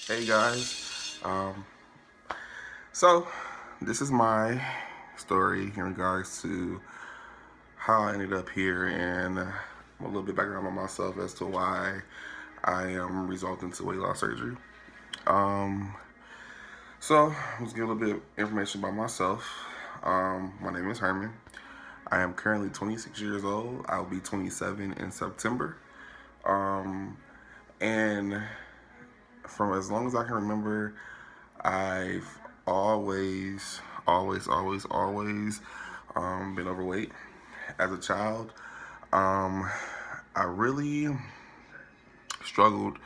Hey guys, so this is my story in regards to how I ended up here and a little bit background on myself as to why I am resulting to weight loss surgery. Um, so let's give a little bit of information about myself. My name is Herman. I am currently 26 years old. I'll be 27 in September. Um, and from as long as I can remember, I've always been overweight. As a child, um, I really struggled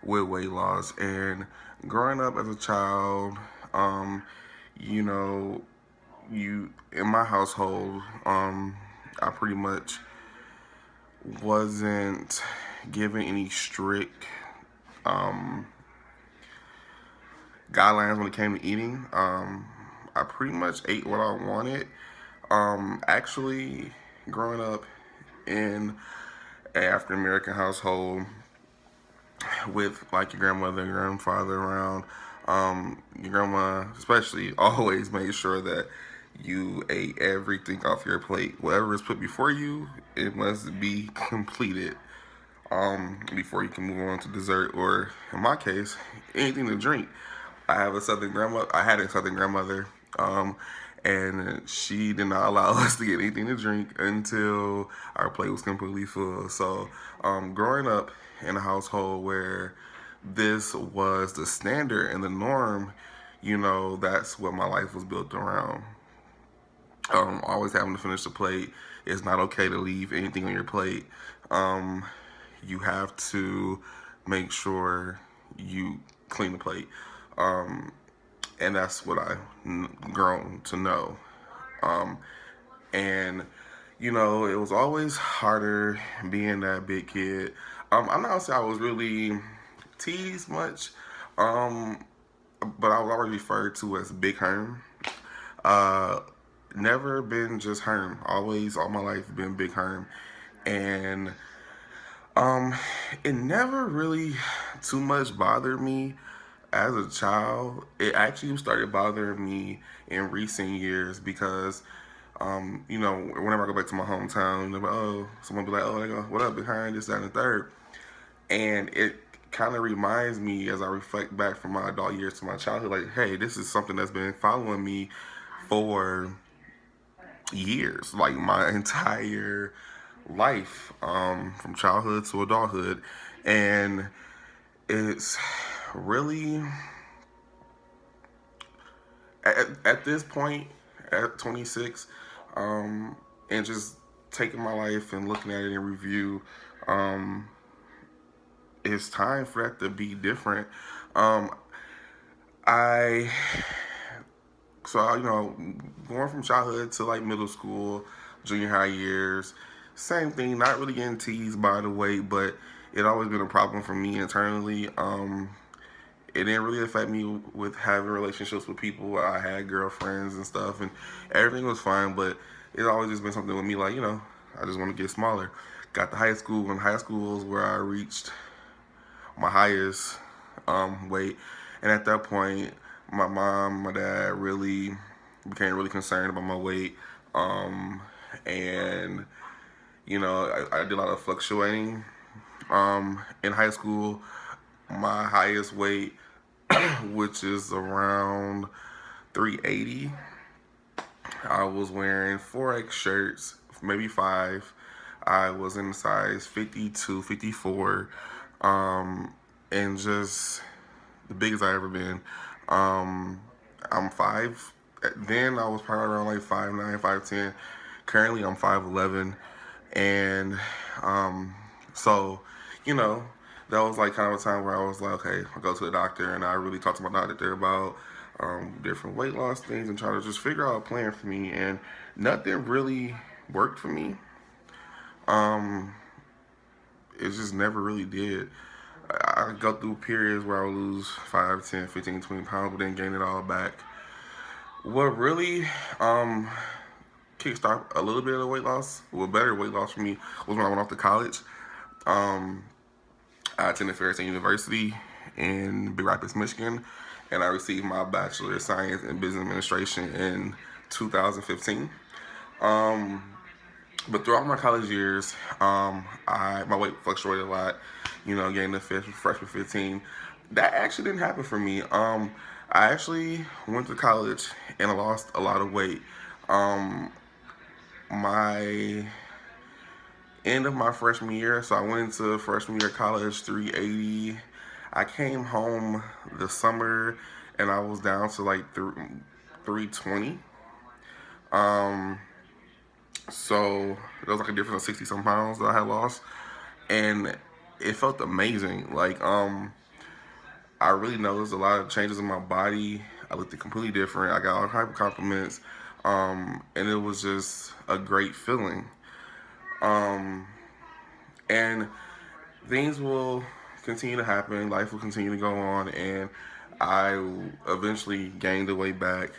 with weight loss, and growing up as a child, um, you know, you in my household, I pretty much wasn't given any strict um, guidelines when it came to eating. I pretty much ate what I wanted. Actually, growing up in an African American household with like your grandmother and grandfather around, your grandma especially always made sure that you ate everything off your plate. Whatever is put before you, it must be completed before you can move on to dessert, or in my case, anything to drink. I had a southern grandmother, and she did not allow us to get anything to drink until our plate was completely full. So, growing up in a household where this was the standard and the norm, that's what my life was built around. Always having to finish the plate. It's not okay to leave anything on your plate. Um, you have to make sure you clean the plate. Um, and that's what I've grown to know. Um, and it was always harder being that big kid. I'm not gonna say I was really teased much, um, but I was always referred to as Big Herm. Uh, Never been just Herm. Always, all my life, been Big Herm, and um, it never really too much bothered me as a child. It actually started bothering me in recent years because, whenever I go back to my hometown, someone be like, oh, they go, what up, behind this, that, and the third. And it kind of reminds me as I reflect back from my adult years to my childhood, like, hey, this is something that's been following me for years, like my entire life, from childhood to adulthood. And it's really at this point, at 26, and just taking my life and looking at it in review, um, it's time for that to be different. Um, I going from childhood to like middle school, junior high years, same thing. Not really getting teased by the weight, but it always been a problem for me internally. It didn't really affect me with having relationships with people. I had girlfriends and stuff, and everything was fine. But it always just been something with me, like I just want to get smaller. Got to high school, and high school was where I reached my highest weight, and at that point, my mom, my dad really became really concerned about my weight, and I did a lot of fluctuating. In high school, my highest weight, which is around 380. I was wearing 4X shirts, maybe five. I was in size 52, 54, and just the biggest I ever been. I'm five. Then I was probably around like 5'9", 5'10". Currently, I'm 5'11", and so you know that was like kind of a time where I was like, okay, I'll go to the doctor, and I really talked to my doctor about different weight loss things and try to just figure out a plan for me. And nothing really worked for me. Um, it just never really did. I go through periods where I would lose 5, 10, 15, 20 pounds, but then gain it all back. What really kickstart a little bit of the weight loss, well, better weight loss for me, was when I went off to college. Um, I attended Ferris State University, in Big Rapids, Michigan, and I received my Bachelor of Science in Business Administration in 2015. Um, but throughout my college years, my weight fluctuated a lot. Getting the freshman 15. That actually didn't happen for me. I actually went to college and I lost a lot of weight. Um, my end of my freshman year, so I went into freshman year of college 380. I came home the summer and I was down to like 320. Um, so there was like a difference of 60 some pounds that I had lost, and it felt amazing. Like I really noticed a lot of changes in my body. I looked completely different. I got all kinds of compliments, and it was just a great feeling. Um, and things will continue to happen. Life will continue to go on, and I eventually gained the weight back.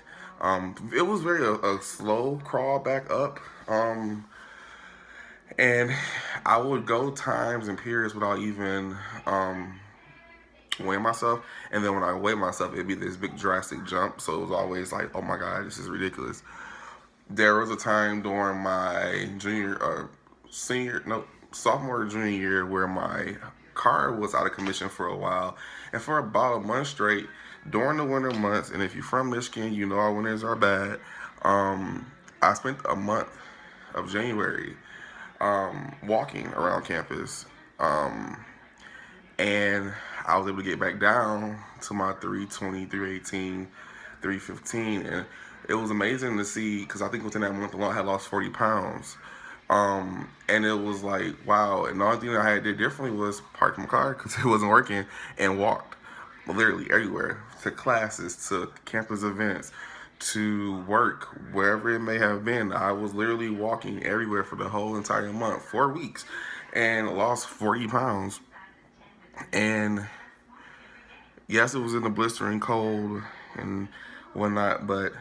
It was a slow crawl back up. And I would go times and periods without even weighing myself. And then when I weigh myself, it'd be this big drastic jump. So it was always like, oh my God, this is ridiculous. There was a time during my sophomore or junior year where my car was out of commission for a while. And for about a month straight, during the winter months, and if you're from Michigan, you know our winters are bad. I spent a month of January walking around campus. And I was able to get back down to my 320, 318, 315. And it was amazing to see, because I think within that month alone, I had lost 40 pounds. And it was like, wow. And the only thing that I did differently was park my car because it wasn't working and walked literally everywhere, to classes, to campus events, to work, wherever it may have been. I was literally walking everywhere for the whole entire month, 4 weeks, and lost 40 pounds. And yes, it was in the blistering cold and whatnot, but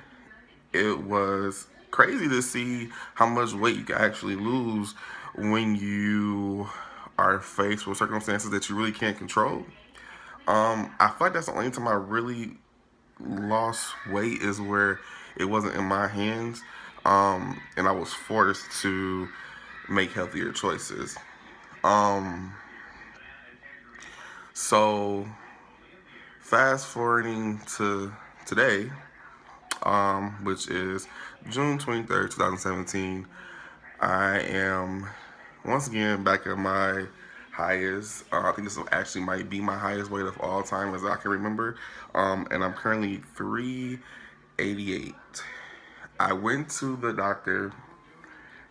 it was crazy to see how much weight you can actually lose when you are faced with circumstances that you really can't control. I feel like that's the only time I really lost weight is where it wasn't in my hands, and I was forced to make healthier choices. Um, so fast forwarding to today, which is June 23rd, 2017, I am once again back at my highest. I think this actually might be my highest weight of all time as I can remember. And I'm currently 388. I went to the doctor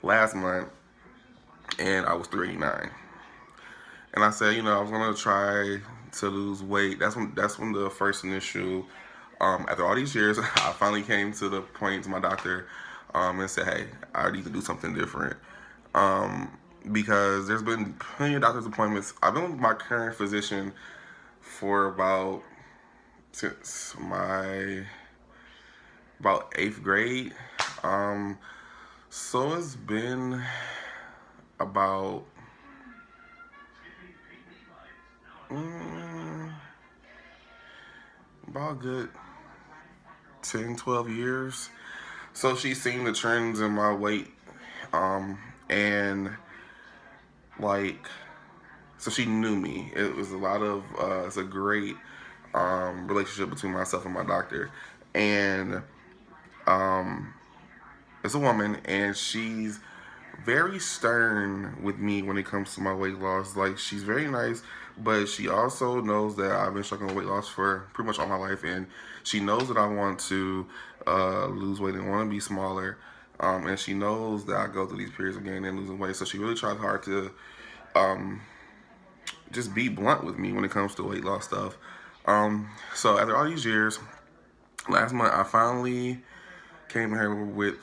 last month and I was 389. And I said, I was gonna try to lose weight. That's when the first initial, after all these years, I finally came to the point to my doctor, and said, hey, I need to do something different. Because there's been plenty of doctor's appointments. I've been with my current physician for since my about 8th grade. So it's been about about a good 10, 12 years. So she's seen the trends in my weight, and like, so she knew me. It was it's a great relationship between myself and my doctor. And it's a woman, and she's very stern with me when it comes to my weight loss. Like, she's very nice, but she also knows that I've been struggling with weight loss for pretty much all my life, and she knows that I want to lose weight and want to be smaller. And she knows that I go through these periods of gaining and losing weight, so she really tries hard to just be blunt with me when it comes to weight loss stuff. So after all these years, last month I finally came to her with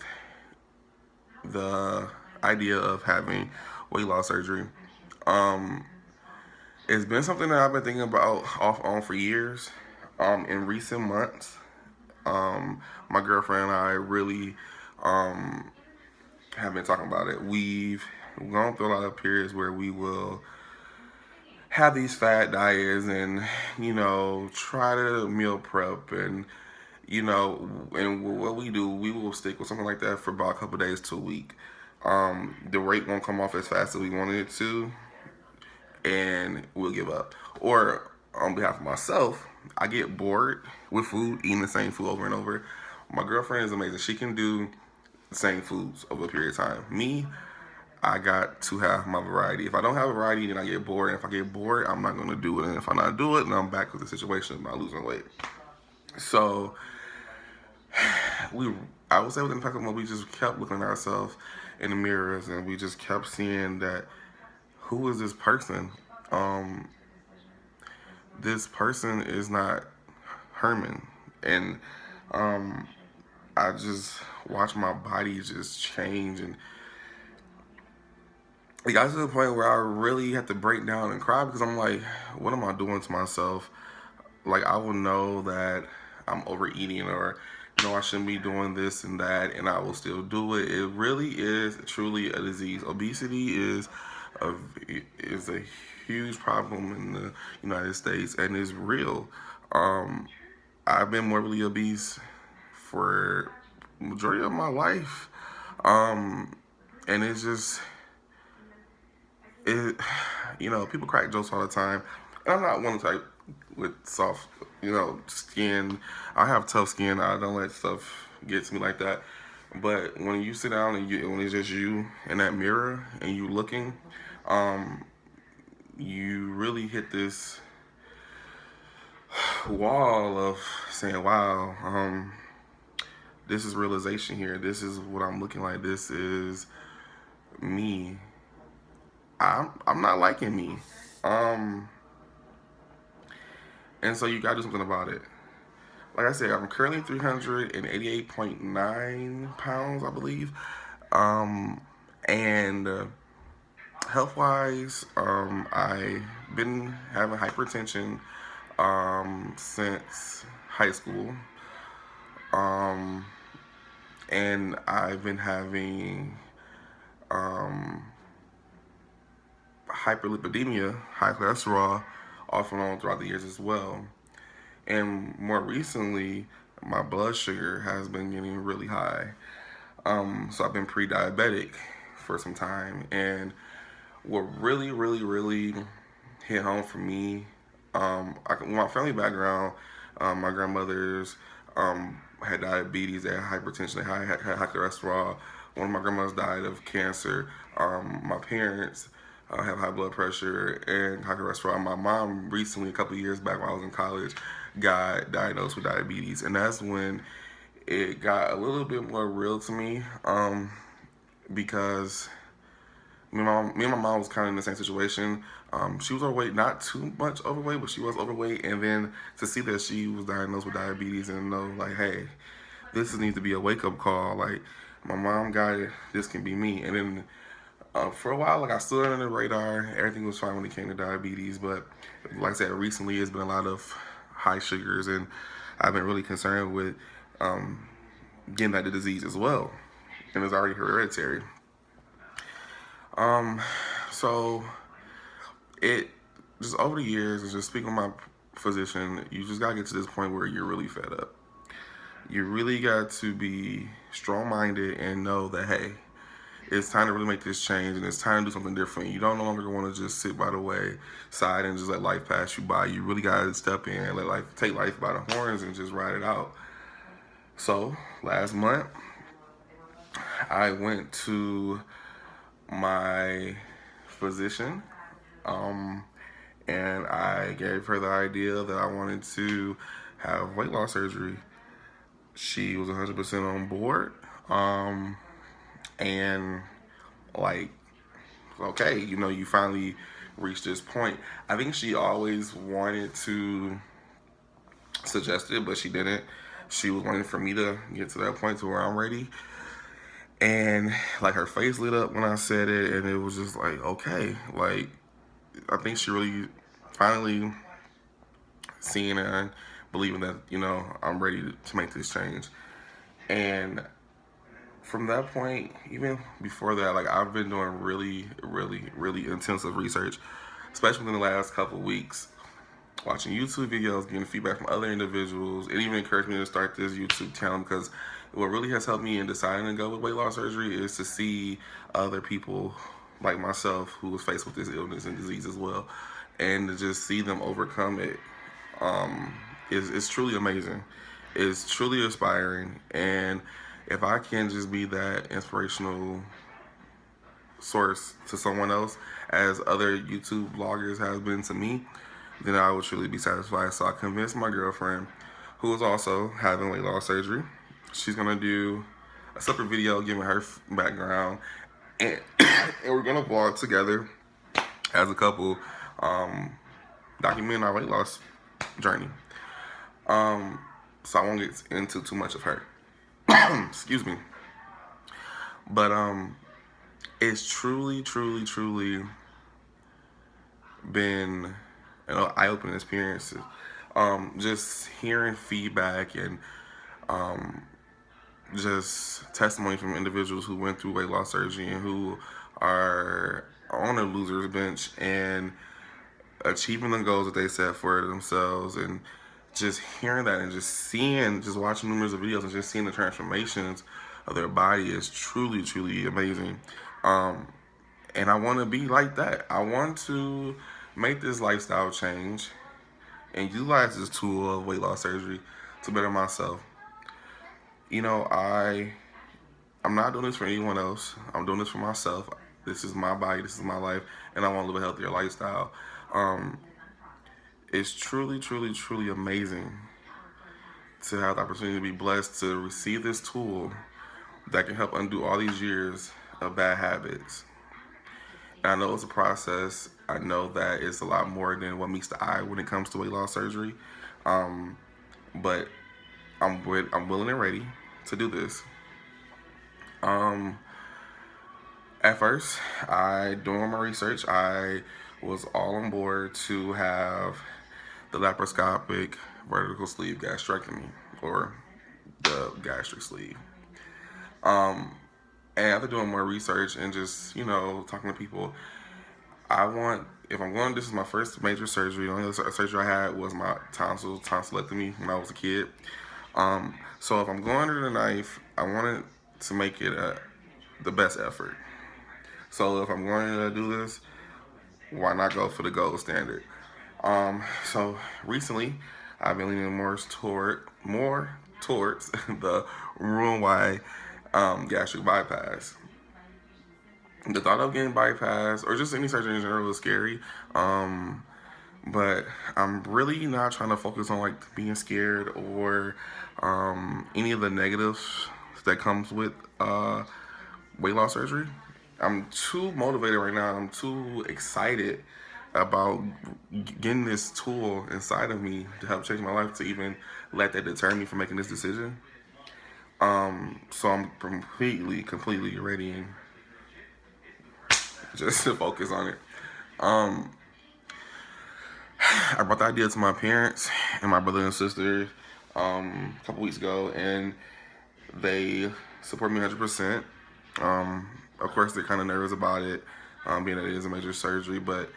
the idea of having weight loss surgery. It's been something that I've been thinking about off on for years. In recent months, my girlfriend and I really have been talking about it. We've gone through a lot of periods where we will have these fad diets and, try to meal prep and, and what we do, we will stick with something like that for about a couple days to a week. The rate won't come off as fast as we wanted it to, and we'll give up. Or on behalf of myself, I get bored with food, eating the same food over and over. My girlfriend is amazing. She can do the same foods over a period of time. Me, I got to have my variety. If I don't have a variety, then I get bored. And if I get bored, I'm not going to do it. And if I not do it, then I'm back with the situation of not losing weight. So I was able to impact on what we just kept looking at ourselves in the mirrors, and we just kept seeing that who is this person? This person is not Herman, and I just watched my body just change, and it got to the point where I really had to break down and cry because I'm like, what am I doing to myself? Like, I will know that I'm overeating or I shouldn't be doing this and that, and I will still do it. It really is truly a disease. Obesity a is a huge problem in the United States and is real. I've been morbidly obese for the majority of my life, and it's just people crack jokes all the time. And I'm not one type with soft, skin. I have tough skin. I don't let stuff get to me like that. But when you sit down and when it's just you in that mirror and you looking, you really hit this wall of saying, wow, this is realization here. This is what I'm looking like. This is me. I'm not liking me. And so you gotta do something about it. Like I said, I'm currently 388.9 pounds, I believe. And health-wise, I've been having hypertension since high school. And I've been having hyperlipidemia, high cholesterol, off and on throughout the years as well. And more recently, my blood sugar has been getting really high. So I've been pre-diabetic for some time. And what really, really, really hit home for me, my family background, my grandmothers had diabetes, they had hypertension, they had high cholesterol. One of my grandmothers died of cancer. My parents have high blood pressure and high cholesterol. My mom recently, a couple of years back when I was in college, got diagnosed with diabetes. And that's when it got a little bit more real to me, because me and my mom was kind of in the same situation. She was overweight, not too much overweight, but she was overweight. And then to see that she was diagnosed with diabetes and know, like, hey, this needs to be a wake-up call. Like, my mom got it, this can be me. And then for a while, like, I stood under the radar. Everything was fine when it came to diabetes. But like I said, recently it's been a lot of high sugars, and I've been really concerned with getting that disease as well. And it's already hereditary. So it just over the years, and just speaking with my physician, you just gotta get to this point where you're really fed up. You really got to be strong-minded and know that, hey, it's time to really make this change, and it's time to do something different. You don't no longer want to just sit by the wayside and just let life pass you by. You really got to step in and take life by the horns and just ride it out. So last month, I went to my physician, and I gave her the idea that I wanted to have weight loss surgery. She was 100% on board. And like, okay, you finally reached this point. I think she always wanted to suggest it, but she didn't. She was wanting for me to get to that point to where I'm ready. And like, her face lit up when I said it, and it was just like, okay, like, I think she really finally seeing it and believing that, I'm ready to make this change. And from that point, even before that, like, I've been doing really, really, really intensive research especially within the last couple of weeks. Watching YouTube videos, getting feedback from other individuals, it even encouraged me to start this YouTube channel because what really has helped me in deciding to go with weight loss surgery is to see other people like myself who was faced with this illness and disease as well, and to just see them overcome it is truly amazing. It's truly inspiring, and if I can just be that inspirational source to someone else, as other YouTube vloggers have been to me, then I would truly be satisfied. So I convinced my girlfriend, who is also having weight loss surgery. She's gonna do a separate video giving her background, and, and we're gonna vlog together as a couple, documenting our weight loss journey. So I won't get into too much of her. Excuse me. But it's truly, truly, truly been an eye-opening experience. Just hearing feedback and just testimony from individuals who went through weight loss surgery and who are on a loser's bench and achieving the goals that they set for themselves, and just hearing that and just watching numerous videos and just seeing the transformations of their body is truly, truly amazing. And I want to be like that. I want to make this lifestyle change and utilize this tool of weight loss surgery to better myself. You know, I'm not doing this for anyone else. I'm doing this for myself. This is my body, this is my life, and I want to live a healthier lifestyle. It's truly, truly, truly amazing to have the opportunity to be blessed to receive this tool that can help undo all these years of bad habits. And I know it's a process. I know that it's a lot more than what meets the eye when it comes to weight loss surgery. But I'm willing and ready to do this. At first, doing my research, I was all on board to have the laparoscopic vertical sleeve gastrectomy, or the gastric sleeve. And after doing more research and just, talking to people, this is my first major surgery. The only other surgery I had was my tonsillectomy when I was a kid. So if I'm going under the knife, I wanted to make it the best effort. So if I'm going to do this, why not go for the gold standard? So recently, I've been leaning more towards the Roux-En-Y gastric bypass. The thought of getting bypassed, or just any surgery in general, is scary. But I'm really not trying to focus on being scared or any of the negatives that comes with weight loss surgery. I'm too motivated right now. I'm too excited about getting this tool inside of me to help change my life to even let that deter me from making this decision. So I'm completely ready and just to focus on it. I brought the idea to my parents and my brother and sister a couple weeks ago, and they support me 100%. Of course, they're kind of nervous about it, being that it is a major surgery, but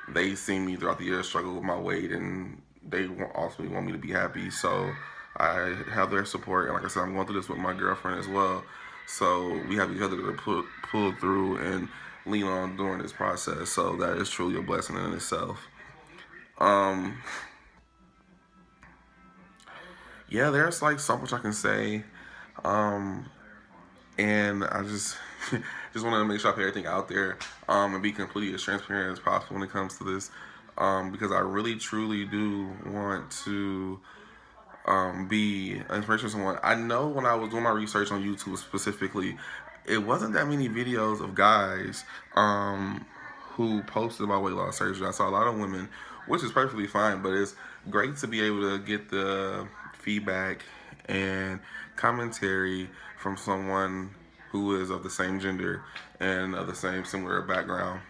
they seen me throughout the years struggle with my weight, and they ultimately want me to be happy. So I have their support, and like I said, I'm going through this with my girlfriend as well. So we have each other to pull through and lean on during this process. So that is truly a blessing in itself. Yeah, there's so much I can say. And I just want to make sure I put everything out there, and be completely as transparent as possible when it comes to this, because I really truly do want to be an inspiration to someone. I know when I was doing my research on YouTube specifically, it wasn't that many videos of guys who posted about weight loss surgery. I saw a lot of women, which is perfectly fine, but it's great to be able to get the feedback and commentary from someone who is of the same gender and of the same similar background.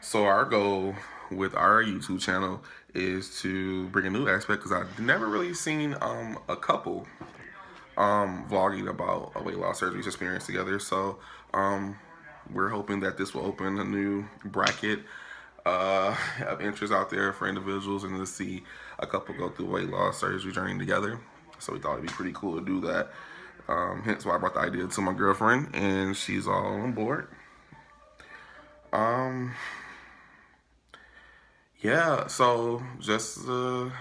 So our goal with our YouTube channel is to bring a new aspect, because I've never really seen a couple vlogging about a weight loss surgery experience together. So we're hoping that this will open a new bracket of interest out there for individuals and to see a couple go through weight loss surgery journey together. So we thought it'd be pretty cool to do that. Hence why I brought the idea to my girlfriend, and she's all on board. Yeah, so just to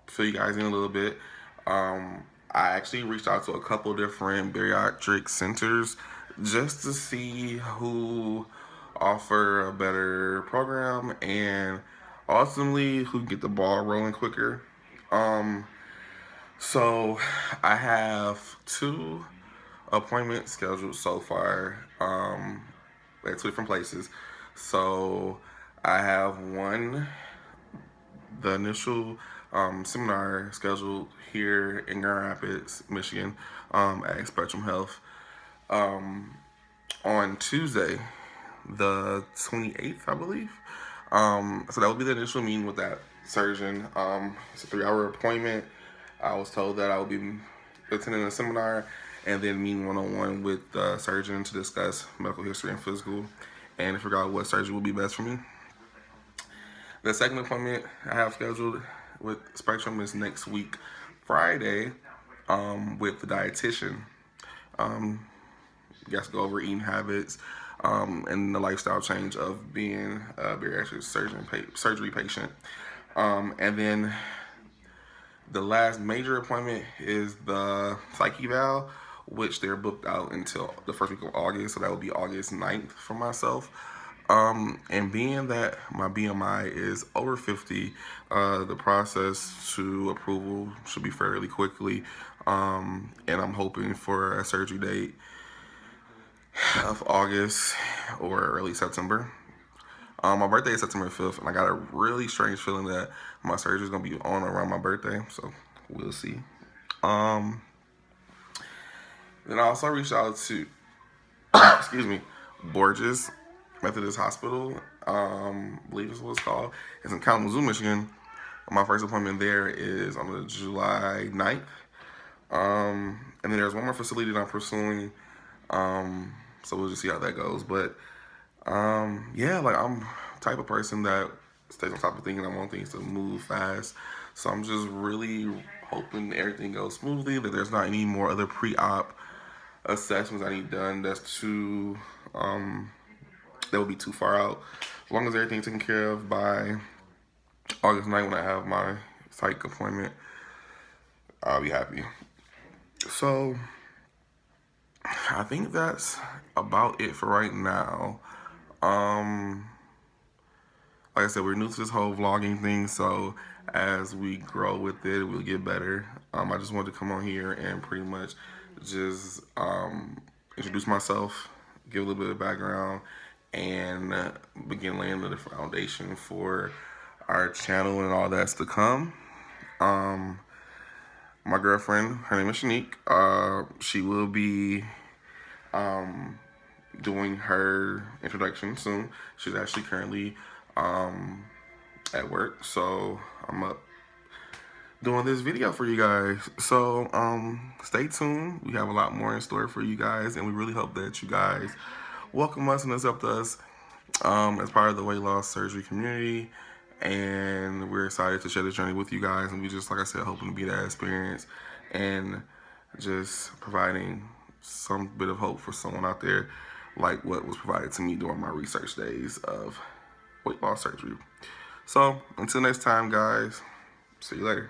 fill you guys in a little bit, I actually reached out to a couple different bariatric centers just to see who offer a better program and ultimately who can get the ball rolling quicker. So I have 2 appointments scheduled so far at 2 different places. So I have one, the initial seminar scheduled here in Grand Rapids, Michigan, at Spectrum Health on Tuesday, the 28th, I believe. So that will be the initial meeting with that surgeon. It's a 3-hour appointment. I was told that I will be attending a seminar and then meeting one-on-one with the surgeon to discuss medical history and physical and figure out what surgery will be best for me. The second appointment I have scheduled with Spectrum is next week, Friday, with the dietitian. You guys go over eating habits and the lifestyle change of being a bariatric surgery patient. And then the last major appointment is the psych eval, which they're booked out until the first week of August, so that will be August 9th for myself. And being that my BMI is over 50, the process to approval should be fairly quickly, and I'm hoping for a surgery date of August or early September. My birthday is September 5th, and I got a really strange feeling that my surgery is going to be on around my birthday, so we'll see. Then I also reached out to, excuse me, Borges Methodist Hospital, I believe is what it's called. It's in Kalamazoo, Michigan. My first appointment there is on the July 9th. And then there's one more facility that I'm pursuing, so we'll just see how that goes. But yeah, like I'm the type of person that stays on top of things and I want things to move fast. So I'm just really hoping everything goes smoothly, that there's not any more other pre-op assessments I need done that's too, that would be too far out. As long as everything's taken care of by August 9th when I have my psych appointment, I'll be happy. So I think that's about it for right now. Like I said, we're new to this whole vlogging thing, so as we grow with it, we'll get better. I just wanted to come on here and pretty much just introduce myself, give a little bit of background, and begin laying the foundation for our channel and all that's to come. My girlfriend, her name is Shanique. She will be doing her introduction soon. She's actually currently at work, so I'm up doing this video for you guys. So stay tuned. We have a lot more in store for you guys, and we really hope that you guys welcome us and accept us as part of the weight loss surgery community. And we're excited to share this journey with you guys, and we just, like I said, hoping to be that experience and just providing some bit of hope for someone out there like what was provided to me during my research days of weight loss surgery. So until next time, guys, see you later.